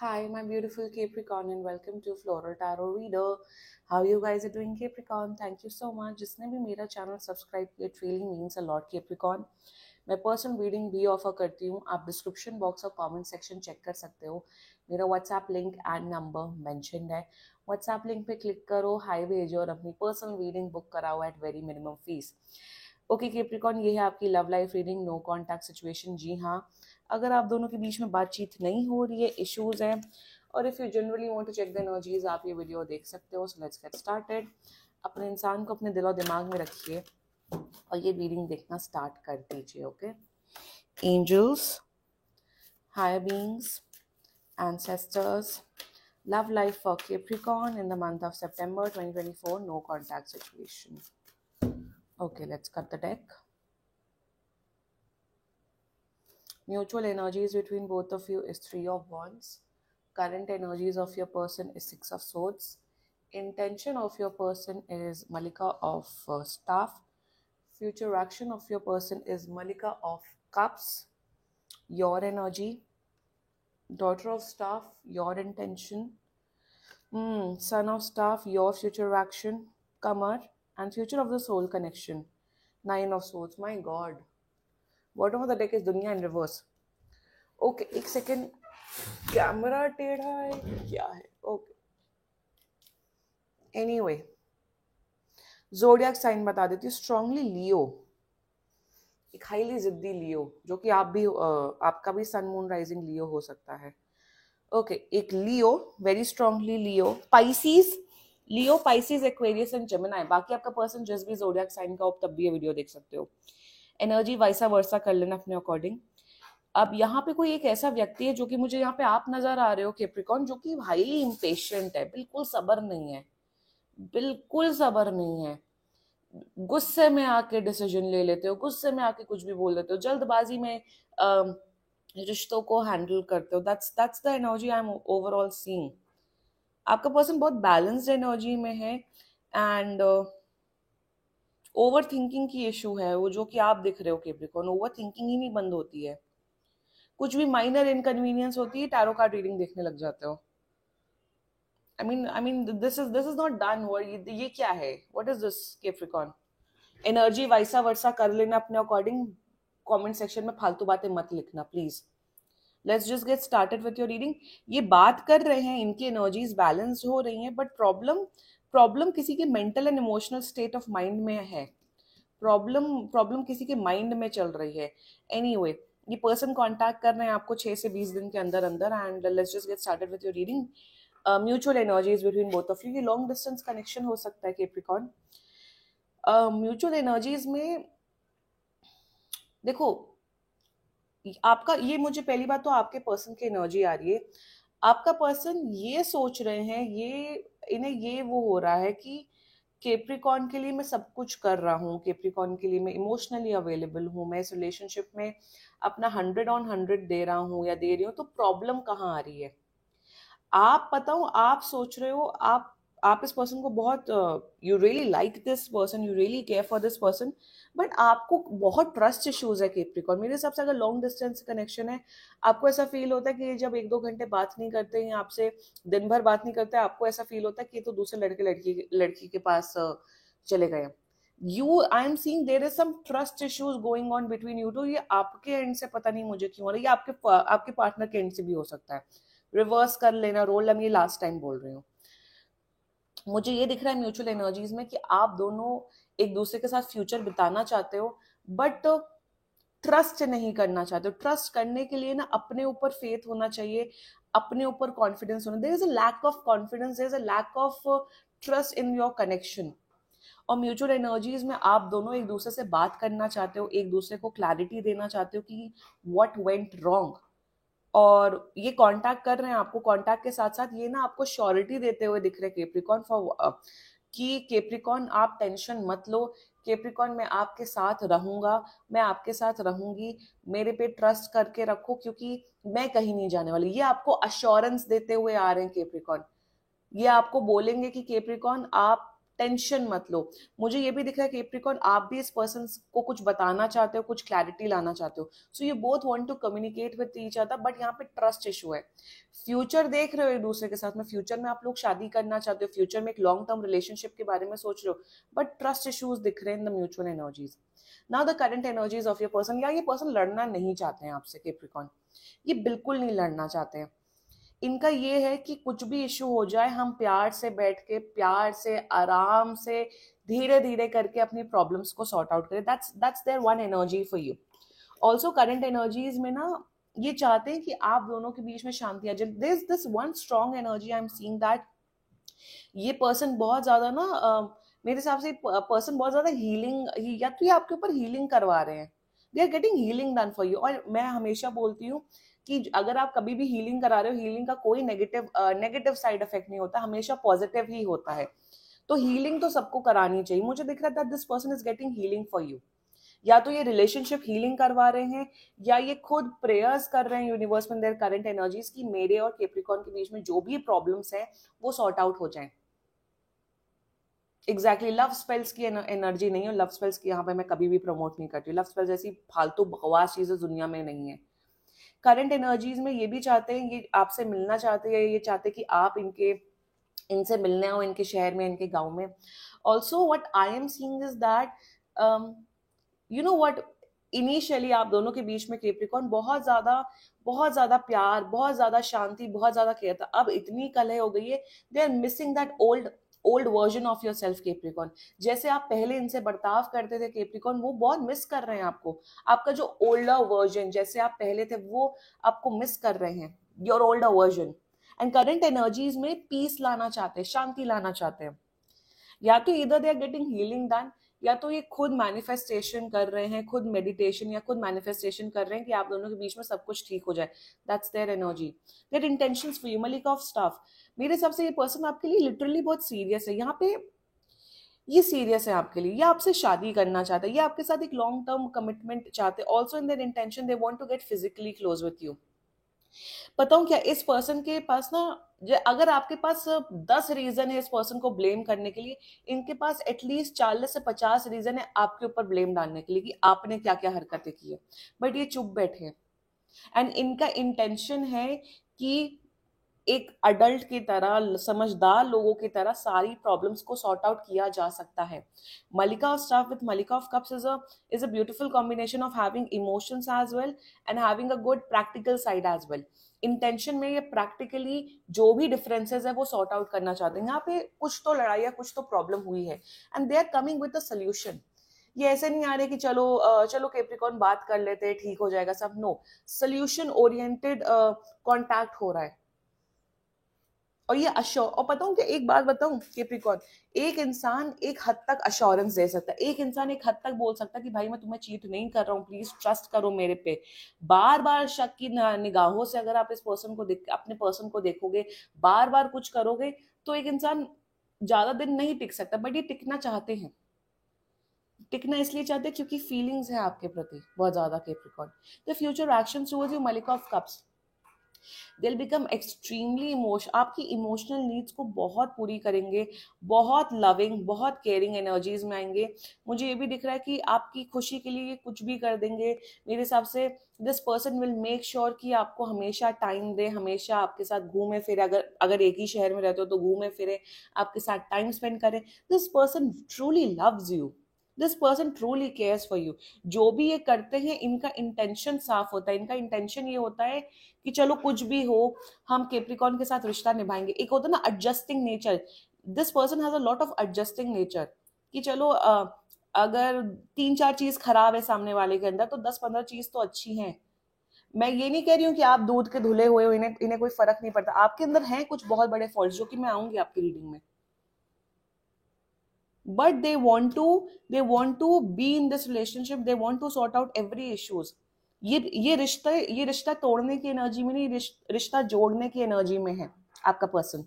Hi, my beautiful Capricorn, and welcome to Floral Tarot Reader. How you guys are doing, Capricorn? Thank you so much. जिसने भी मेरा channel subscribe किया, it really means a lot, Capricorn. मैं personal reading भी offer करती हूँ. आप description box और कमेंट सेक्शन चेक कर सकते हो. मेरा WhatsApp link and number mentioned है. व्हाट्सएप लिंक पे क्लिक करो, हाई भेजो और अपनी पर्सनल रीडिंग बुक कराओ at very minimum fees. Okay Capricorn, ये है आपकी love life reading. No contact situation. जी हाँ, अगर आप दोनों के बीच में बातचीत नहीं हो रही है, इश्यूज हैं, और if you generally want to check the energies, आप ये वीडियो देख सकते हो. So let's get started. अपने इंसान को अपने दिल और दिमाग में रखिए और ये रीडिंग देखना स्टार्ट कर दीजिए. Okay. Angels, higher beings, ancestors, love life for Capricorn in the month of September 2024. No contact situation. Okay, let's cut the deck. Mutual energies between both of you is Three of Wands. Current energies of your person is Six of Swords. Intention of your person is Malika of Staff. Future action of your person is Malika of Cups. Your energy. Daughter of Staff, your intention. Son of Staff, your future action. Kamar. And future of the soul connection. Nine of Swords. My God. Bottom of the deck is Dunya in reverse. Okay एक second, camera टेढ़ा है क्या है? Okay. Anyway, zodiac sign बता देती हूँ. Strongly लियो, एक highly जिद्दी लियो, जो कि आप भी आपका भी सन मून राइजिंग लियो हो सकता है. ओके, एक Leo, very strongly Leo. Pisces, Leo, Pisces, Aquarius and Gemini. बाकी आपका पर्सन जिस भी ज़ोडिएक साइन का हो तब भी ये वीडियो देख सकते हो. एनर्जी वाइसा वर्सा कर लेना अपने अकॉर्डिंग. अब यहाँ पे कोई एक ऐसा व्यक्ति है जो कि मुझे यहाँ पे आप नजर आ रहे हो कैप्रिकॉन, जो कि हाईली इम्पेशेंट है. बिल्कुल सब्र नहीं है, बिल्कुल सब्र नहीं है. गुस्से में आके डिसीजन ले लेते हो, गुस्से में आके कुछ भी बोल देते हो, जल्दबाजी में रिश्तों को हैंडल करते हो. That's the energy I am overall seeing. आपका पर्सन बहुत बैलेंस्ड एनर्जी में है एंड ओवर थिंकिंग की इशू है वो, जो कि आप दिख रहे हो कैप्रिकॉन. ओवर थिंकिंग ही नहीं बंद होती है. कुछ भी माइनर इनकन्वीनियंस होती है, टैरो कार्ड रीडिंग देखने लग जाते हो. I mean this is not done. ये क्या है? What is this Capricorn? Energy vice versa कर लेना अपने अकॉर्डिंग. कमेंट सेक्शन में फालतू बातें मत लिखना please. Let's just get started with your reading. ये बात कर रहे हैं, इनकी एनर्जीज बैलेंस हो रही हैं, बट प्रॉब्लम किसी के mental and emotional state of mind में है. प्रॉब्लम किसी के माइंड में चल रही है. एनीवे, ये पर्सन कांटेक्ट कर रहे हैं आपको 6 से 20 दिन के अंदर अंदर. And let's just get started with your reading. Mutual energies between both of you. ये लॉन्ग डिस्टेंस कनेक्शन हो सकता है कैप्रिकॉन. म्यूचुअल एनर्जीज में देखो, आपका ये, मुझे पहली बात तो आपके पर्सन की एनर्जी आ रही है. आपका पर्सन ये सोच रहे हैं, इन्हें ये वो हो रहा है कि कैप्रिकॉन के लिए मैं सब कुछ कर रहा हूँ, कैप्रिकॉन के लिए मैं इमोशनली अवेलेबल हूँ, मैं इस रिलेशनशिप में अपना 100/100 दे रहा हूँ या दे रही हूँ. तो प्रॉब्लम कहाँ आ रही है? आप बताओ, आप सोच रहे हो आप इस पर्सन को बहुत, you really like this person, you really care for this person, but आपको बहुत ट्रस्ट इश्यूज है कैप्रिकॉन. मेरे हिसाब से अगर लॉन्ग डिस्टेंस कनेक्शन है, आपको ऐसा फील होता है कि जब 1-2 घंटे बात नहीं करते हैं आपसे, दिन भर बात नहीं करते, आपको ऐसा फील होता है कि तो दूसरे लड़की के पास चले गए. I am seeing there is some trust issues going on between you two. ये आपके एंड से पता नहीं मुझे क्यों हो रहा है, ये आपके पार्टनर के एंड से भी हो सकता है. रिवर्स कर लेना रोल. मैं ये लास्ट टाइम बोल रही हूँ. मुझे ये दिख रहा है म्यूचुअल एनर्जीज में कि आप दोनों एक दूसरे के साथ फ्यूचर बिताना चाहते हो, बट ट्रस्ट नहीं करना चाहते हो. ट्रस्ट करने के लिए ना अपने ऊपर फेथ होना चाहिए, अपने ऊपर कॉन्फिडेंस होना. There is a lack of confidence, there is a lack of trust in your connection. और म्यूचुअल एनर्जीज में आप दोनों एक दूसरे से बात करना चाहते हो, एक दूसरे को क्लैरिटी देना चाहते हो कि व्हाट वेंट रॉन्ग. और ये कांटेक्ट कर रहे हैं आपको. कांटेक्ट के साथ साथ ये ना आपको श्योरिटी देते हुए दिख रहे कैप्रिकॉन फॉर कि कैप्रिकॉन आप टेंशन मत लो, कैप्रिकॉन मैं आपके साथ रहूंगा, मैं आपके साथ रहूंगी, मेरे पे ट्रस्ट करके रखो क्योंकि मैं कहीं नहीं जाने वाली. ये आपको अश्योरेंस देते हुए आ रहे हैं कैप्रिकॉन. ये आपको बोलेंगे कि कैप्रिकॉन आप टेंशन मत लो। मुझे ये भी दिख रहा है कैप्रिकॉर्न, आप भी इस पर्सन को कुछ बताना चाहते हो, कुछ क्लैरिटी लाना चाहते हो। So you both want to communicate with each other, but यहाँ पे ट्रस्ट इशू है। फ्यूचर देख रहे हो एक दूसरे के साथ में, फ्यूचर में आप लोग शादी करना चाहते हो, फ्यूचर में एक लॉन्ग टर्म रिलेशनशिप के बारे में सोच रहे हो, बट ट्रस्ट इश्यूज दिख रहे हैं in the mutual energies. Now the current energies of your person, या ये पर्सन लड़ना नहीं चाहते हैं आपसे कैप्रिकॉर्न, ये बिल्कुल नहीं लड़ना चाहते हैं। इनका ये है कि कुछ भी इश्यू हो जाए, हम प्यार से बैठ के, प्यार से, आराम से, धीरे धीरे करके अपनी प्रॉब्लम्स को सॉर्ट आउट करें। That's their one energy for you. Also current energies में ना ये चाहते हैं कि आप दोनों के बीच में शांति आ जाए। This one strong energy I am seeing that ये पर्सन बहुत ज्यादा ना मेरे हिसाब से पर्सन बहुत ज्यादा हीलिंग, या तो ये आपके ऊपर हीलिंग करवा रहे हैं, they are getting healing done for you. और मैं हमेशा बोलती हूँ कि अगर आप कभी भी हीलिंग करा रहे हो, हीलिंग का कोई नेगेटिव साइड इफेक्ट नहीं होता, हमेशा पॉजिटिव ही होता है। तो हीलिंग तो सबको करानी चाहिए। मुझे दिख रहा था this person is getting healing for you. या तो ये रिलेशनशिप हीलिंग करवा रहे हैं, या ये खुद प्रेयर्स कर रहे हैं यूनिवर्स में देयर करंट एनर्जीज की मेरे और कैप्रिकॉर्न के बीच में जो भी प्रॉब्लम्स हैं वो सॉर्ट आउट हो जाएं। एग्जैक्टली लव स्पेल्स की एनर्जी नहीं है, लव स्पेल्स की यहाँ पे मैं कभी भी प्रमोट नहीं करती। लव स्पेल्स जैसी फालतू बकवास चीजें दुनिया में नहीं है। करंट एनर्जीज में ये भी चाहते हैं, ये आपसे मिलना चाहते हैं, ये चाहते हैं कि आप इनसे मिलने आओ, इनके शहर में, इनके गांव में। Also what I am seeing is that you know what, initially आप दोनों के बीच में कैप्रिकॉर्न बहुत ज्यादा प्यार, बहुत ज्यादा शांति, बहुत ज्यादा केयर था। अब इतनी कलह हो गई है, they are missing that old version of yourself Capricorn. जैसे आप पहले इनसे बर्ताव करते थे कैप्रिकॉर्न, वो बहुत मिस कर रहे हैं आपको। आपका जो ओल्डर वर्जन, जैसे आप पहले थे, वो आपको मिस कर रहे हैं, your older version. And current energies में पीस लाना चाहते हैं, शांति लाना चाहते हैं। या तो इधर they are getting healing done, या तो ये खुद मैनिफेस्टेशन कर रहे हैं, खुद मेडिटेशन या खुद मैनिफेस्टेशन कर रहे हैं कि आप दोनों के बीच में सब कुछ ठीक हो जाए। That's their energy, their intentions for you. मलिका ऑफ स्टाफ, मेरे हिसाब से ये पर्सन आपके लिए लिटरली बहुत सीरियस है। यहाँ पे ये सीरियस है आपके लिए, ये आपसे शादी करना चाहते हैं, ये आपके साथ एक लॉन्ग टर्म कमिटमेंट चाहते हैं। Also in their intention they want to get physically close with you. बताऊं क्या, इस पर्सन के पास ना, अगर आपके पास 10 रीजन है इस पर्सन को ब्लेम करने के लिए, इनके पास एटलीस्ट 40 से 50 रीजन है आपके ऊपर ब्लेम डालने के लिए कि आपने क्या क्या हरकतें की है। बट ये चुप बैठे हैं। एंड इनका इंटेंशन है कि एक अडल्ट की तरह, समझदार लोगों की तरह सारी प्रॉब्लम्स को सॉर्ट आउट किया जा सकता है। मलिका ऑफ स्टाफ विद मलिका of cups is a beautiful combination of having emotions as well and having a good practical side as well. Intention में ये प्रैक्टिकली जो भी डिफरेंसेस है वो सॉर्ट आउट करना चाहते हैं। यहाँ पे कुछ तो लड़ाई या कुछ तो प्रॉब्लम हुई है, and they are coming with a solution. ये ऐसे नहीं आ रहे कि चलो कैप्रिकॉर्न बात कर लेते हैं, ठीक हो जाएगा सब। नो, सोल्यूशन ओरिएंटेड कॉन्टैक्ट हो रहा है। और ये और पता हूँ कि एक बात बताऊं कैप्रिकॉर्न, एक इंसान एक हद तक अश्योरेंस दे सकता है, एक इंसान एक हद तक बोल सकता है कि भाई मैं तुम्हें चीट नहीं कर रहा हूँ, प्लीज ट्रस्ट करो मेरे पे। बार बार शक की निगाहों से अगर आप इस पर्सन को अपने पर्सन को देखोगे, बार बार कुछ करोगे, तो एक इंसान ज्यादा दिन नहीं टिक सकता। बट ये टिकना चाहते हैं, टिकना इसलिए चाहते हैं क्योंकि फीलिंग्स है आपके प्रति बहुत ज्यादा Capricorn. The future action towards you मलिका ऑफ कप्स, दिल बिकम एक्सट्रीमली आपकी इमोशनल नीड्स को बहुत पूरी करेंगे, बहुत लविंग, बहुत केयरिंग एनर्जीज में आएंगे। मुझे ये भी दिख रहा है कि आपकी खुशी के लिए ये कुछ भी कर देंगे। मेरे हिसाब से this person will make sure कि आपको हमेशा टाइम दे, हमेशा आपके साथ घूमे फिरे, अगर एक ही शहर में रहते हो तो घूमे फिरे, आपके साथ टाइम स्पेंड करे। This person truly loves you, this person truly cares for you. जो भी ये करते हैं इनका इंटेंशन साफ होता है, इनका इंटेंशन ये होता है कि चलो कुछ भी हो, हम कैप्रिकॉर्न के साथ रिश्ता निभाएंगे। एक होता है ना adjusting nature, this person has a lot of adjusting nature, कि चलो अगर 3-4 चीज खराब है सामने वाले के अंदर, तो 10-15 चीज तो अच्छी हैं। मैं ये नहीं कह रही हूँ कि आप दूध के धुले हुए हो, इन्हें कोई फर्क नहीं पड़ता। आपके अंदर हैं कुछ बहुत बड़े फॉल्ट, जो कि मैं आऊंगी आपकी रीडिंग में। but they want to be in this relationship, they want to sort out every issues। ये रिश्ता तोड़ने की एनर्जी में नहीं, रिश्ता जोड़ने की एनर्जी में है आपका person.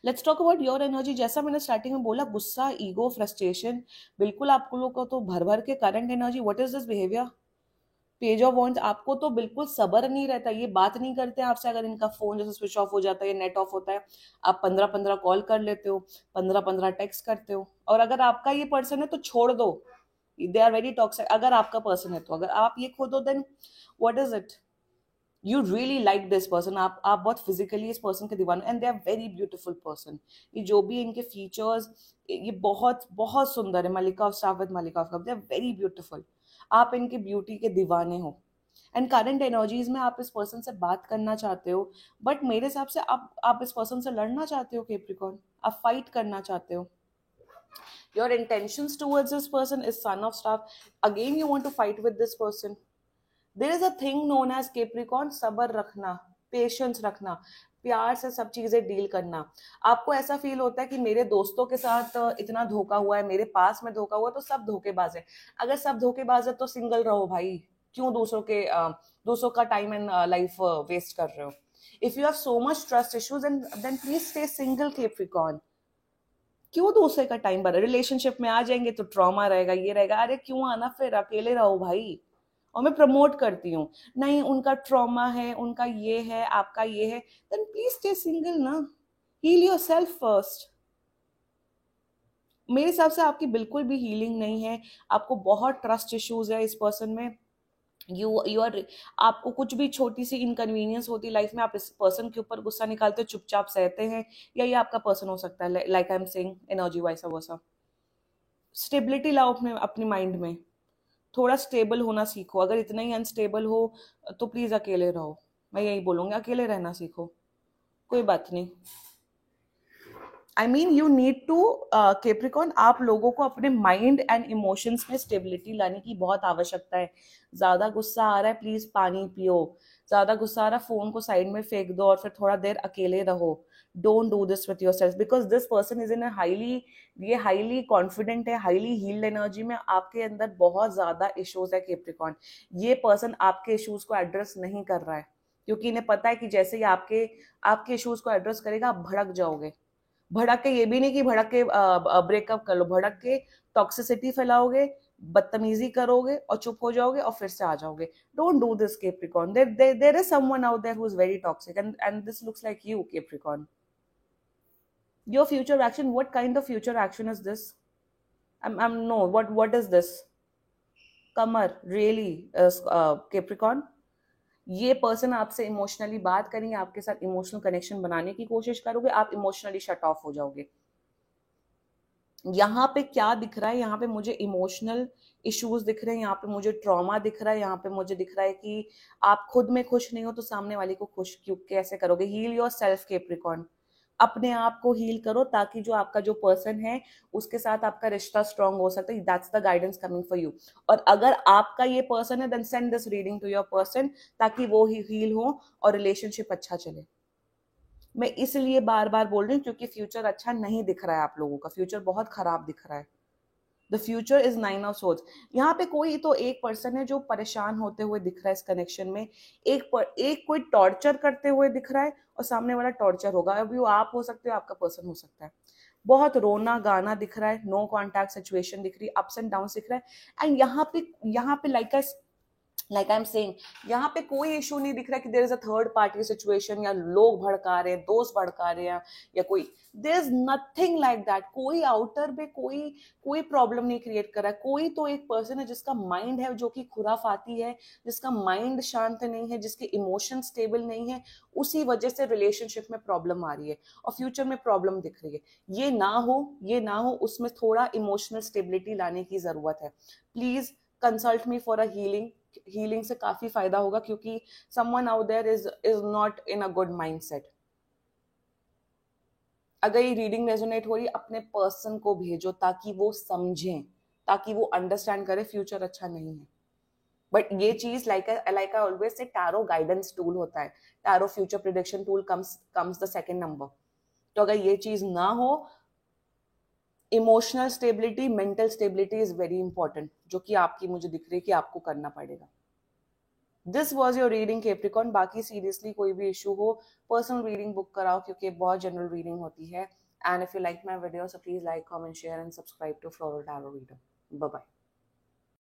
Let's talk about your energy. जैसा मैंने स्टार्टिंग में बोला, गुस्सा, ईगो, फ्रस्ट्रेशन, बिल्कुल आपको लोग को तो भर भर के current energy. What is this behaviour? Page of wants, आपको तो बिल्कुल सब्र नहीं रहता, ये बात नहीं करते आपसे अगर इनका फोन जैसे स्विच ऑफ हो जाता है, नेट ऑफ होता है, आप 15-15 कॉल कर लेते हो, 15-15 टेक्स्ट करते हो। और अगर आपका ये पर्सन है तो छोड़ दो, दे आर वेरी टॉक्सिक। अगर आपका पर्सन है तो, अगर आप ये खो दो, then what is it? You really like this person, आप बहुत फिजिकली इस पर्सन के दीवाने, and they are very beautiful person. ये जो भी इनके फीचर्स, ये बहुत बहुत सुंदर है। मल्लिका ऑफ स्टाफ विद मल्लिका of cup, they are very beautiful. आप इनके ब्यूटी के दीवाने हो, एंड करंट एनर्जीज में आप इस पर्सन से बात करना चाहते हो, बट मेरे हिसाब से आप इस पर्सन से लड़ना चाहते हो कैप्रिकॉर्न, आप फाइट करना चाहते हो। Your intentions towards this person is son of staff. Again, you want to fight with this person. There is a thing known as Capricorn, सबर रखना, पेशेंस रखना, प्यार से सब चीजें डील करना। आपको ऐसा फील होता है कि मेरे दोस्तों के साथ इतना धोखा हुआ है, मेरे पास में धोखा हुआ, तो सब धोखेबाज है। अगर सब धोखेबाज है तो सिंगल रहो भाई, क्यों दूसरों का टाइम एंड लाइफ वेस्ट कर रहे हो? If you have so much trust issues, then please stay single Capricorn. क्यों दूसरे का टाइम बर्बाद? रिलेशनशिप में आ जाएंगे तो ट्रॉमा रहेगा, ये रहेगा, अरे क्यों आना, फिर अकेले रहो भाई। और मैं प्रमोट करती हूँ, नहीं उनका ट्रॉमा है, उनका ये है, आपका ये है, देन प्लीज स्टे सिंगल ना, हील योर सेल्फ फर्स्ट। मेरे हिसाब से आपकी बिल्कुल भी हीलिंग नहीं है, आपको बहुत ट्रस्ट इश्यूज है इस पर्सन में। यू आर, आपको कुछ भी छोटी सी इनकन्वीनियंस होती है लाइफ में, आप इस पर्सन के ऊपर गुस्सा निकालते हो, चुपचाप सहते हैं, या ये आपका पर्सन हो सकता है, like I am saying energy vice versa. Stability लाओ अपने अपनी माइंड में, थोड़ा स्टेबल होना सीखो। अगर इतना ही अनस्टेबल हो तो प्लीज अकेले रहो, मैं यही बोलूंगी, अकेले रहना सीखो, कोई बात नहीं। I mean you need to Capricorn, आप लोगों को अपने माइंड एंड इमोशंस में स्टेबिलिटी लाने की बहुत आवश्यकता है। ज्यादा गुस्सा आ रहा है, प्लीज पानी पियो। ज्यादा गुस्सा आ रहा है, फोन को साइड में फेंक दो और फिर थोड़ा देर अकेले रहो। Don't do this with your self, because this person is in highly, ये हाईली कॉन्फिडेंट है, हाईली हील्ड एनर्जी में। आपके अंदर बहुत ज्यादा इश्यूज है कैप्रिकॉर्न। ये पर्सन आपके इश्यूज को एड्रेस नहीं कर रहा है, क्योंकि इन्हें पता है कि जैसे ही आपके इश्यूज को एड्रेस करेगा, आप भड़क जाओगे। भड़क के, ये भी नहीं कि भड़क के ब्रेकअप कर लो, भड़क के टॉक्सिसिटी फैलाओगे, बदतमीजी करोगे और चुप हो जाओगे और फिर से आ जाओगे। Don't do this Capricorn, there is someone out there who is very toxic, and this looks like you Capricorn. Your future action, what kind of future action is this? I'm no, what is this? Kamar, really, Capricorn? ये person आपसे emotionally बात करेंगे, आपके साथ emotional connection बनाने की कोशिश करोगे, आप इमोशनली शट ऑफ हो जाओगे। यहाँ पे क्या दिख रहा है? यहाँ पे मुझे इमोशनल इश्यूज दिख रहे हैं, यहाँ पे मुझे ट्रॉमा दिख रहा है, यहाँ पे मुझे दिख रहा है कि आप खुद में खुश नहीं हो तो सामने वाले को खुश क्यों कैसे करोगे? हील योर सेल्फ कैप्रिकॉर्न, अपने आप को हील करो, ताकि जो आपका जो पर्सन है उसके साथ आपका रिश्ता स्ट्रांग हो सकता है। That's the guidance coming for you. और अगर आपका ये पर्सन है, then send this reading to your person, ताकि वो ही हील हो और रिलेशनशिप अच्छा चले। मैं इसलिए बार बार बोल रही हूँ क्योंकि फ्यूचर अच्छा नहीं दिख रहा है, आप लोगों का फ्यूचर बहुत खराब दिख रहा है। The future is 9 of swords. यहाँ पे कोई तो एक पर्सन है जो परेशान होते हुए दिख रहा है इस कनेक्शन में, एक कोई टॉर्चर करते हुए दिख रहा है और सामने वाला टॉर्चर होगा। अभी वो आप हो सकते हो, आपका पर्सन हो सकता है। बहुत रोना गाना दिख रहा है, नो कॉन्टैक्ट सिचुएशन दिख रही है, अप्स एंड डाउन दिख रहा है। एंड यहाँ पे लाइक आई एम सेइंग, यहाँ पे कोई इशू नहीं दिख रहा कि there is a third party situation, या लोग भड़का रहे हैं, दोस्त भड़का रहे हैं, या कोई, there is nothing like that. कोई आउटर में कोई प्रॉब्लम नहीं क्रिएट कर रहा है। कोई तो एक पर्सन है जिसका माइंड है जो कि खुराफाती है, जिसका माइंड शांत नहीं है, जिसके इमोशन स्टेबल नहीं है, उसी वजह से रिलेशनशिप में प्रॉब्लम आ रही है और फ्यूचर में प्रॉब्लम दिख रही है। ये ना हो, उसमें थोड़ा इमोशनल स्टेबिलिटी लाने की जरूरत है। Please consult me for a healing से काफी फायदा होगा, क्योंकि someone out there is not in a good mindset। अगर ये रीडिंग रेजोनेट हो रही, अपने पर्सन को भेजो ताकि वो समझें, ताकि वो अंडरस्टैंड करे फ्यूचर अच्छा नहीं है। बट ये चीज like I always say, tarot guidance tool होता है, tarot future prediction tool comes the second number. तो अगर ये चीज ना हो, emotional stability, mental stability is very important, जो कि आपकी मुझे दिख रही है कि आपको करना पड़ेगा। This was your reading Capricorn. बाकी सीरियसली कोई भी इशू हो, पर्सनल रीडिंग बुक कराओ, क्योंकि बहुत जनरल रीडिंग होती है। And if you like my video, so please like, comment, share and subscribe to Floral Tarot Reader. Bye bye.